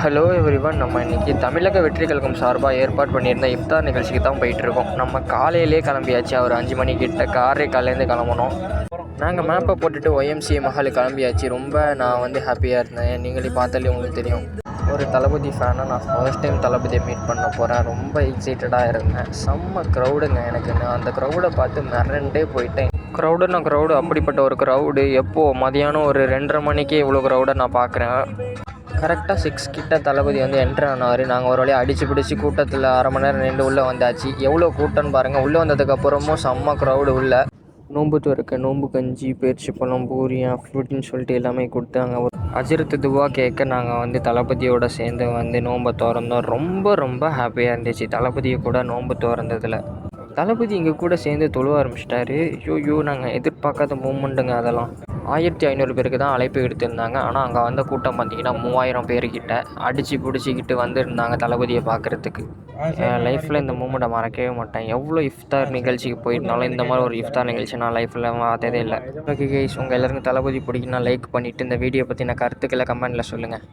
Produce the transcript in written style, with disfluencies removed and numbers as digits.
Hello everyone. நம்ம இன்றைக்கி தமிழக வெற்றி கழகம் சார்பாக ஏற்பாடு பண்ணியிருந்த இஃப்தார் நிகழ்ச்சிக்கு தான் போயிட்டுருக்கோம். நம்ம காலையிலே கிளம்பியாச்சு. ஒரு 5 மணிக்கிட்ட காரைக்கால்லேருந்து கிளம்பணும். நாங்கள் மேப்பை போட்டுட்டு ஒய்எம்சிஏ மஹால் கிளம்பியாச்சு. ரொம்ப நான் ஹாப்பியாக இருந்தேன். நீங்களே பார்த்தாலே உங்களுக்கு தெரியும். ஒரு தளபதி ஃபேனாக நான் ஃபர்ஸ்ட் டைம் தளபதியை மீட் பண்ண போகிறேன். ரொம்ப எக்ஸைட்டடாக இருந்தேன். செம்ம க்ரௌடுங்க. நான் அந்த க்ரௌடை பார்த்து மிரண்டே போயிட்டேன். க்ரௌடு அப்படிப்பட்ட ஒரு க்ரௌடு. எப்போது மதியானம் ஒரு 2:30 மணிக்கே இவ்வளோ க்ரௌடை நான் பார்க்குறேன். கரெக்டாக 6 கிட்ட தளபதி என்ட்ரு ஆனார். நாங்கள் ஒரு வழியாக அடித்து பிடிச்சி கூட்டத்தில் அரை மணி நேரம் நின்று உள்ளே வந்தாச்சு. எவ்வளோ கூட்டம்னு பாருங்கள். உள்ளே வந்ததுக்கப்புறமும் செம்ம க்ரௌடு. உள்ள நோன்பு துறக்க நோன்பு கஞ்சி, பேரிச்சி பழம், பூரி, ஃப்ரூட்டின்னு சொல்லிட்டு எல்லாமே கொடுத்தாங்க. அஜிரத்து துவா கேட்க நாங்கள் தளபதியோடு சேர்ந்து நோன்பை திறந்தோம். ரொம்ப ஹாப்பியாக இருந்துச்சு தளபதியை கூட நோன்பு திறந்ததில். தளபதி எங்கள் கூட சேர்ந்து தொழுவ ஆரம்பிச்சிட்டாரு. ஐயோ, நாங்கள் எதிர்பார்க்காத மூமெண்ட்டுங்க அதெல்லாம். 1500 பேருக்கு தான் அழைப்பு எடுத்திருந்தாங்க. ஆனால் அங்கே வந்த கூட்டம் பார்த்திங்கன்னா 3000 பேர்கிட்ட அடித்து பிடிச்சிக்கிட்டு வந்திருந்தாங்க தளபதியை பார்க்குறதுக்கு. என் லைஃப்பில் இந்த மூமெண்ட்டை மறக்கவே மாட்டேன். எவ்வளோ இஃப்தார் நிகழ்ச்சிக்கு போயிருந்தாலும் இந்த மாதிரி ஒரு இஃப்தார் நிகழ்ச்சி நான் லைஃப்பில் பார்த்ததே இல்லை. ஓகே கைஸ், உங்கள் எல்லாருக்கும் தளபதி பிடிக்குன்னா லைக் பண்ணிவிட்டு இந்த வீடியோ பற்றின கருத்துக்களை கமெண்ட்டில் சொல்லுங்கள்.